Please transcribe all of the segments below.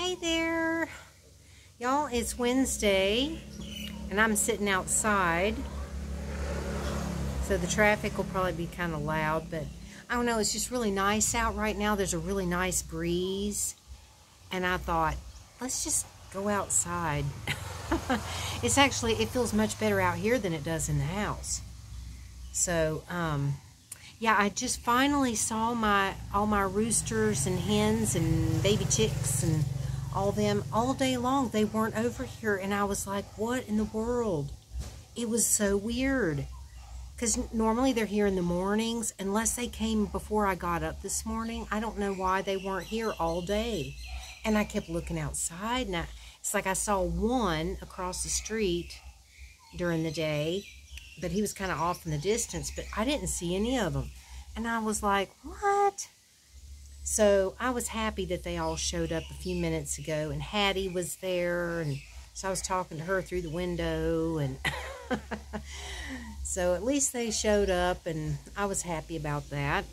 Hi there, y'all. It's Wednesday and I'm sitting outside, so the traffic will probably be kind of loud, but I don't know, it's just really nice out right now. There's a really nice breeze and I thought, let's just go outside. It feels much better out here than it does in the house. So yeah, I just finally saw all my roosters and hens and baby chicks and all them all day long. They weren't over here, and I was like, what in the world? It was so weird, because normally they're here in the mornings, unless they came before I got up this morning. I don't know why they weren't here all day. And I kept looking outside, and it's like I saw one across the street during the day, but he was kind of off in the distance, but I didn't see any of them. And I was like, what? So I was happy that they all showed up a few minutes ago, and Hattie was there, and so I was talking to her through the window, and so at least they showed up, and I was happy about that.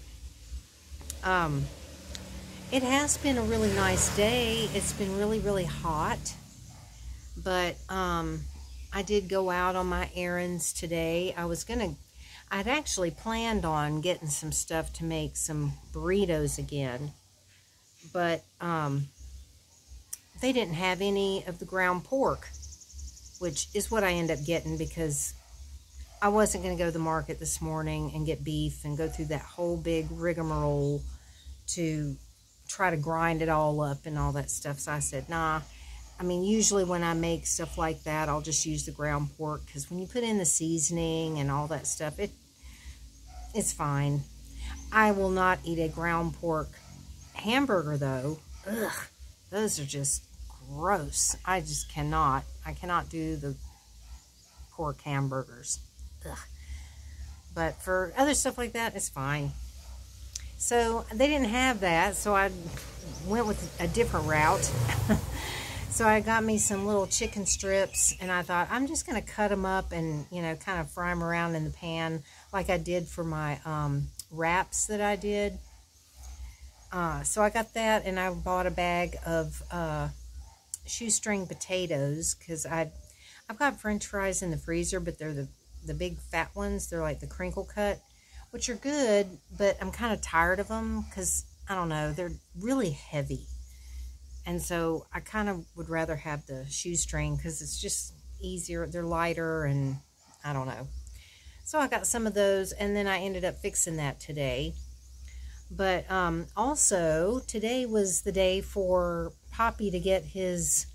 It has been a really nice day. It's been really, really hot, but I did go out on my errands today. I'd actually planned on getting some stuff to make some burritos again, but they didn't have any of the ground pork, which is what I end up getting, because I wasn't going to go to the market this morning and get beef and go through that whole big rigmarole to try to grind it all up and all that stuff. So I said, nah. I mean, usually when I make stuff like that, I'll just use the ground pork, because when you put in the seasoning and all that stuff, it's fine. I will not eat a ground pork hamburger, though. Ugh, those are just gross. I just cannot. I cannot do the pork hamburgers. Ugh. But for other stuff like that, it's fine. So they didn't have that, so I went with a different route. So I got me some little chicken strips, and I thought I'm just going to cut them up and, you know, kind of fry them around in the pan like I did for my wraps that I did. So I got that, and I bought a bag of shoestring potatoes, because I've got French fries in the freezer, but they're the big fat ones. They're like the crinkle cut, which are good, but I'm kind of tired of them because, I don't know, they're really heavy. And so I kind of would rather have the shoestring, because it's just easier. They're lighter, and I don't know. So I got some of those, and then I ended up fixing that today. But also, today was the day for Poppy to get his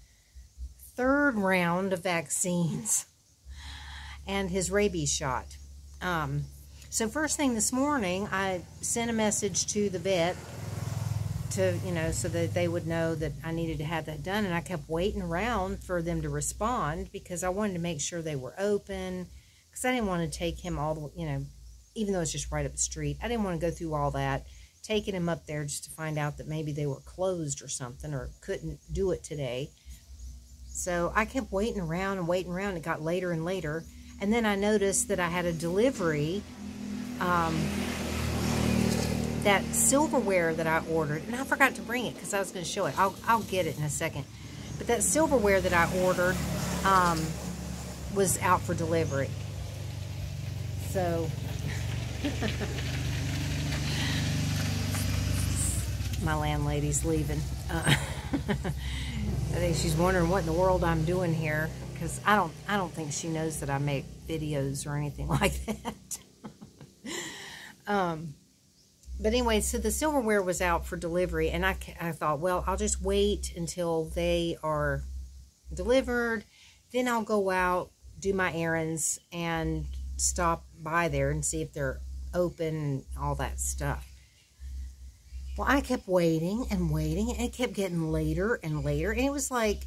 3rd round of vaccines and his rabies shot. So first thing this morning, I sent a message to the vet to, you know, so that they would know that I needed to have that done. And I kept waiting around for them to respond, because I wanted to make sure they were open, because I didn't want to take him all the way, you know, even though it's just right up the street. I didn't want to go through all that, taking him up there just to find out that maybe they were closed or something, or couldn't do it today. So I kept waiting around and waiting around. It got later and later. And then I noticed that I had a delivery, that silverware that I ordered, and I forgot to bring it because I was going to show it. I'll get it in a second. But that silverware that I ordered was out for delivery. So my landlady's leaving. I think she's wondering what in the world I'm doing here, because I don't think she knows that I make videos or anything like that. But anyway, so the silverware was out for delivery, and I thought, well, I'll just wait until they are delivered. Then I'll go out, do my errands, and stop by there and see if they're open and all that stuff. Well, I kept waiting and waiting, and it kept getting later and later. And it was like,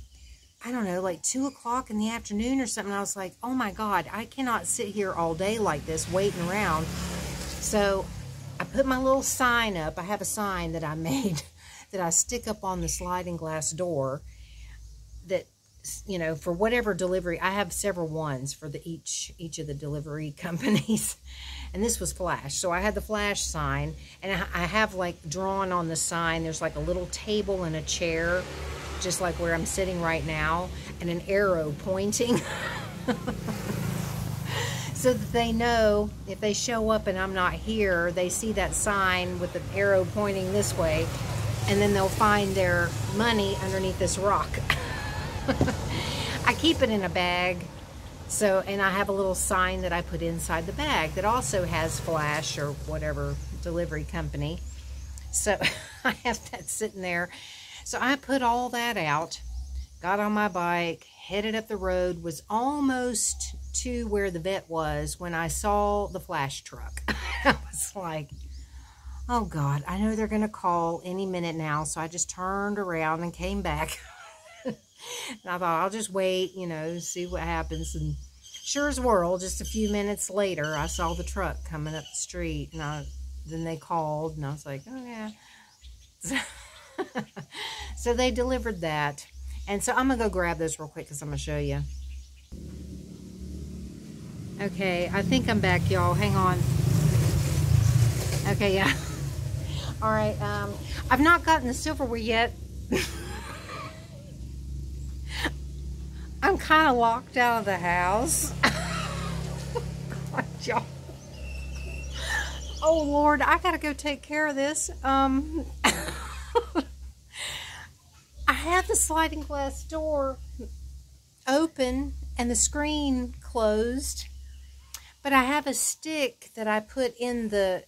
I don't know, like 2 o'clock in the afternoon or something. I was like, oh my God, I cannot sit here all day like this waiting around. So I put my little sign up. I have a sign that I made that I stick up on the sliding glass door that, you know, for whatever delivery. I have several ones for each of the delivery companies. And this was Flash. So I had the Flash sign, and I have like drawn on the sign, there's like a little table and a chair just like where I'm sitting right now, and an arrow pointing. So that they know if they show up and I'm not here, they see that sign with the arrow pointing this way, and then they'll find their money underneath this rock. I keep it in a bag, so, and I have a little sign that I put inside the bag that also has Flash or whatever delivery company. So I have that sitting there. So I put all that out, got on my bike, headed up the road, was almost to where the vet was when I saw the Flash truck. I was like, oh God, I know they're going to call any minute now. So I just turned around and came back. And I thought, I'll just wait, you know, see what happens. And sure as world, just a few minutes later, I saw the truck coming up the street. And then they called, and I was like, oh yeah. So they delivered that. And so I'm going to go grab those real quick because I'm going to show you. Okay, I think I'm back, y'all. Hang on. Okay, yeah. All right, I've not gotten the silverware yet. I'm kind of locked out of the house. God, y'all. Oh, Lord, I got to go take care of this. I have the sliding glass door open and the screen closed, but I have a stick that I put in the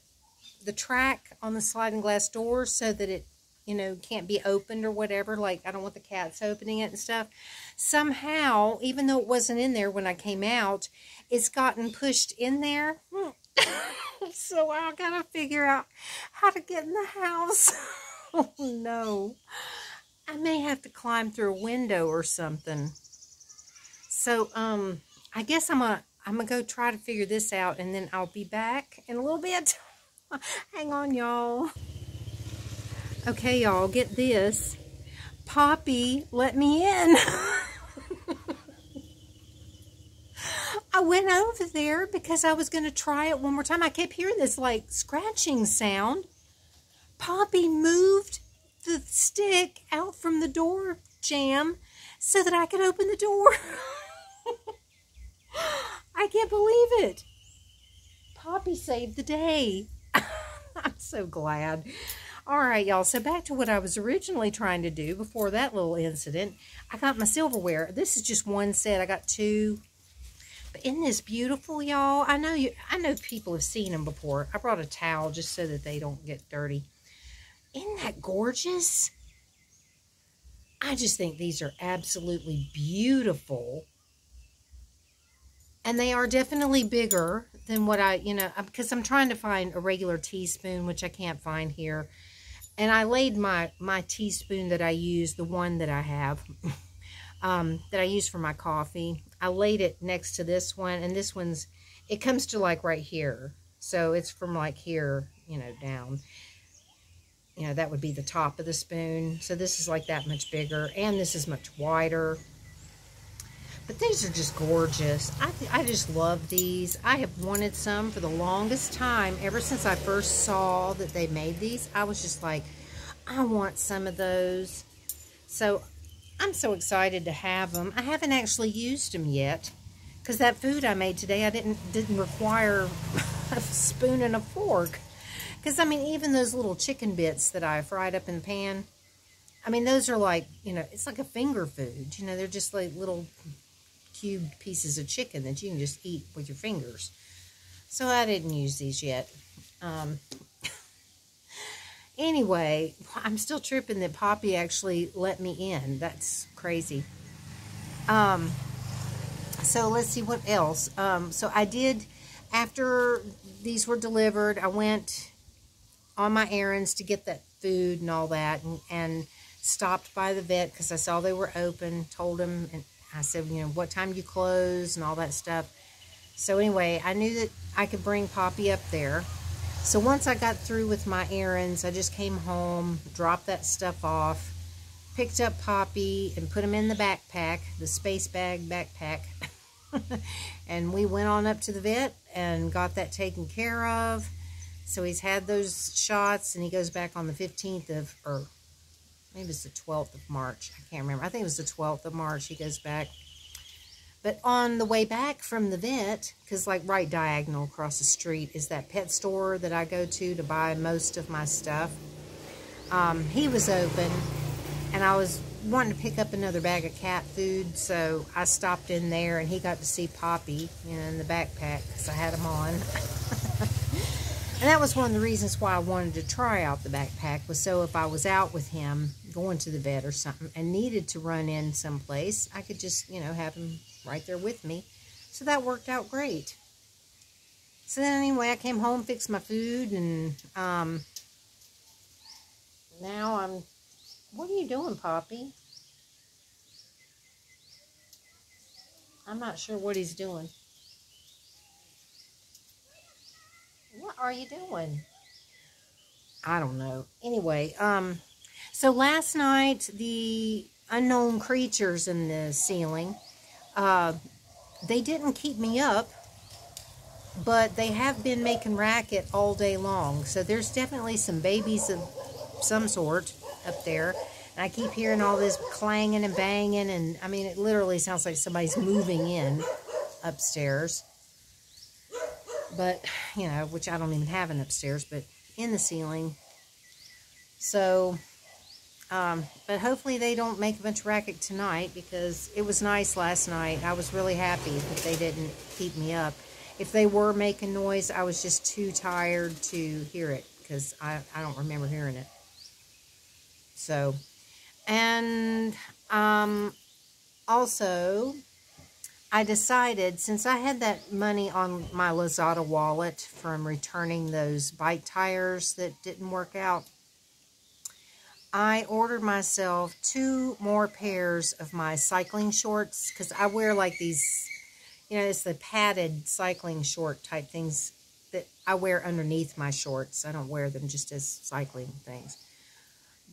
track on the sliding glass door so that it, you know, can't be opened or whatever. Like, I don't want the cats opening it and stuff. Somehow, even though it wasn't in there when I came out, it's gotten pushed in there. So I gotta figure out how to get in the house. Oh no. I may have to climb through a window or something. So, I guess I'm gonna go try to figure this out, and then I'll be back in a little bit. Hang on, y'all. Okay, y'all, get this. Poppy let me in. I went over there because I was going to try it one more time. I kept hearing this, like, scratching sound. Poppy moved the stick out from the door jamb so that I could open the door. I can't believe it. Poppy saved the day. I'm so glad. All right, y'all. So back to what I was originally trying to do before that little incident. I got my silverware. This is just one set. I got two. But isn't this beautiful, y'all? I know people have seen them before. I brought a towel just so that they don't get dirty. Isn't that gorgeous? I just think these are absolutely beautiful. And they are definitely bigger than what I, because I'm trying to find a regular teaspoon, which I can't find here. And I laid my teaspoon that I use, the one that I have, that I use for my coffee. I laid it next to this one, and this one's, it comes to like right here. So it's from like here, down. That would be the top of the spoon. So this is like that much bigger, and this is much wider. But these are just gorgeous. I just love these. I have wanted some for the longest time. Ever since I first saw that they made these, I was just like, I want some of those. So I'm so excited to have them. I haven't actually used them yet, because that food I made today, I didn't require a spoon and a fork. Because, I mean, even those little chicken bits that I fried up in the pan, I mean, those are like, it's like a finger food. They're just like little cubed pieces of chicken that you can just eat with your fingers. So I didn't use these yet. Anyway, I'm still tripping that Poppy actually let me in. That's crazy. So let's see what else. So I did, after these were delivered, I went on my errands to get that food and all that, and stopped by the vet because I saw they were open, told him, and I said, what time do you close and all that stuff. So anyway, I knew that I could bring Poppy up there. So once I got through with my errands, I just came home, dropped that stuff off, picked up Poppy and put him in the backpack, the space bag backpack. And we went on up to the vet and got that taken care of. So he's had those shots, and he goes back on the 15th of, or maybe it's the 12th of March. I can't remember. I think it was the 12th of March he goes back. But on the way back from the vet, because like right diagonal across the street is that pet store that I go to buy most of my stuff. He was open, and I was wanting to pick up another bag of cat food, so I stopped in there, and he got to see Poppy, you know, in the backpack, because I had him on. And that was one of the reasons why I wanted to try out the backpack, was so if I was out with him, going to the vet or something, and needed to run in someplace, I could just, you know, have him right there with me. So that worked out great. So then anyway, I came home, fixed my food, and now I'm... What are you doing, Poppy? I'm not sure what he's doing. What are you doing? I don't know. Anyway, so last night, the unknown creatures in the ceiling, they didn't keep me up, but they have been making racket all day long. So there's definitely some babies of some sort up there. And I keep hearing all this clanging and banging, and I mean, it literally sounds like somebody's moving in upstairs. But, you know, which I don't even have an upstairs, but in the ceiling. So, but hopefully they don't make a bunch of racket tonight, because it was nice last night. I was really happy that they didn't keep me up. If they were making noise, I was just too tired to hear it, because I don't remember hearing it. So, and also, I decided, since I had that money on my Lazada wallet from returning those bike tires that didn't work out, I ordered myself 2 more pairs of my cycling shorts, because I wear like these, you know, it's the padded cycling short type things that I wear underneath my shorts. I don't wear them just as cycling things.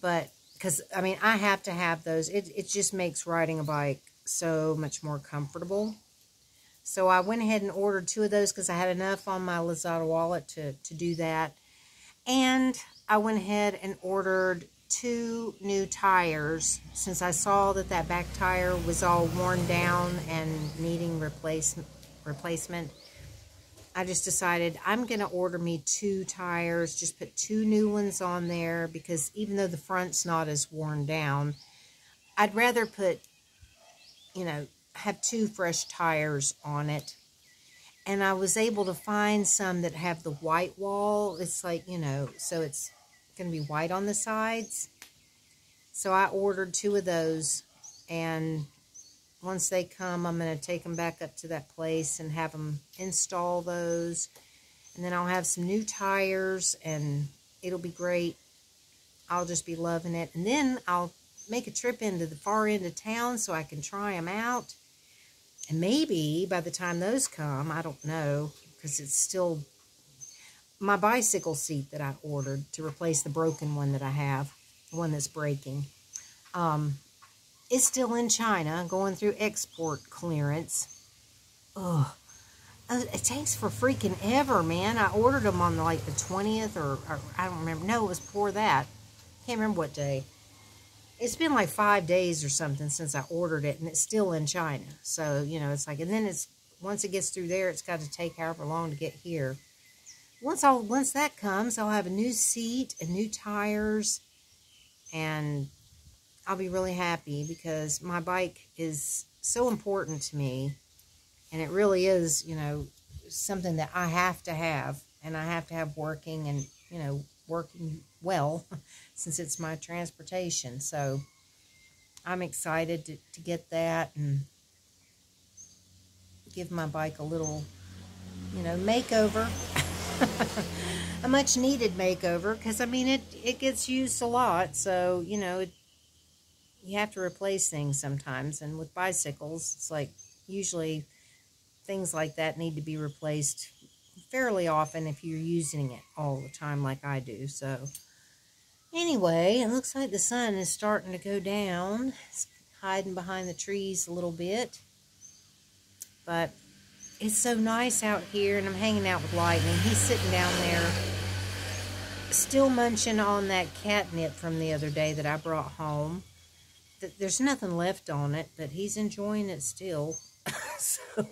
But, because, I mean, I have to have those. It just makes riding a bike so much more comfortable. So I went ahead and ordered 2 of those, because I had enough on my Lazada wallet to do that. And I went ahead and ordered 2 new tires, since I saw that that back tire was all worn down and needing replacement. I just decided I'm going to order me 2 tires, just put 2 new ones on there, because even though the front's not as worn down, I'd rather put, you know, have 2 fresh tires on it. And I was able to find some that have the white wall. It's like, you know, so it's going to be white on the sides. So I ordered 2 of those, and once they come, I'm going to take them back up to that place and have them install those. And then I'll have some new tires, and it'll be great. I'll just be loving it. And then I'll make a trip into the far end of town so I can try them out. And maybe by the time those come, I don't know, because it's still my bicycle seat that I ordered to replace the broken one that I have, the one that's breaking. It's still in China, going through export clearance. Ugh. It takes for freaking ever, man. I ordered them on like the 20th or I don't remember. No, it was before that. Can't remember what day. It's been like 5 days or something since I ordered it, and it's still in China. So, you know, it's like, and then it's, once it gets through there, it's got to take however long to get here. Once that comes, I'll have a new seat and new tires, and I'll be really happy, because my bike is so important to me, and it really is, you know, something that I have to have, and I have to have working, and, you know, working well, since it's my transportation. So I'm excited to get that and give my bike a little, you know, makeover. A much needed makeover, because I mean it gets used a lot, so you know you have to replace things sometimes, and with bicycles it's like usually things like that need to be replaced fairly often if you're using it all the time like I do. So anyway, it looks like the sun is starting to go down. It's hiding behind the trees a little bit, but it's so nice out here, and I'm hanging out with Lightning. He's sitting down there still munching on that catnip from the other day that I brought home. There's nothing left on it, but he's enjoying it still. So,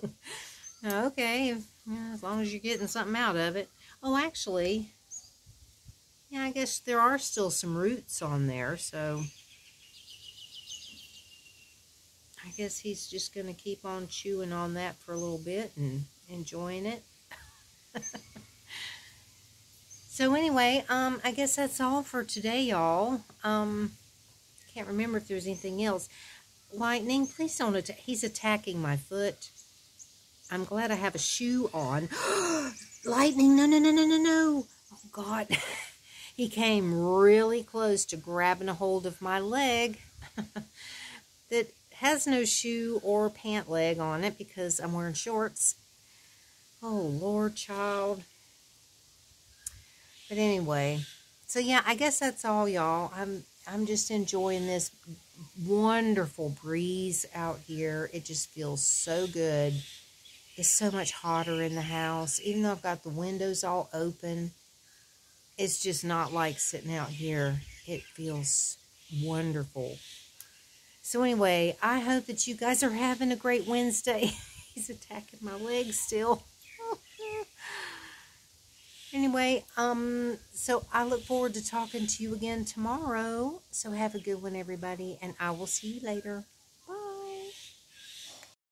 okay, yeah, as long as you're getting something out of it. Oh, actually, yeah, I guess there are still some roots on there, so I guess he's just going to keep on chewing on that for a little bit and enjoying it. So anyway, I guess that's all for today, y'all. Can't remember if there's anything else. Lightning, please don't attack. He's attacking my foot. I'm glad I have a shoe on. Lightning, no, no, no, no, no, no. Oh, God. He came really close to grabbing a hold of my leg that has no shoe or pant leg on it because I'm wearing shorts. Oh, Lord, child. But anyway, so yeah, I guess that's all, y'all. I'm just enjoying this wonderful breeze out here. It just feels so good. It's so much hotter in the house. Even though I've got the windows all open, it's just not like sitting out here. It feels wonderful. So anyway, I hope that you guys are having a great Wednesday. He's attacking my legs still. Anyway, so I look forward to talking to you again tomorrow. So have a good one, everybody, and I will see you later.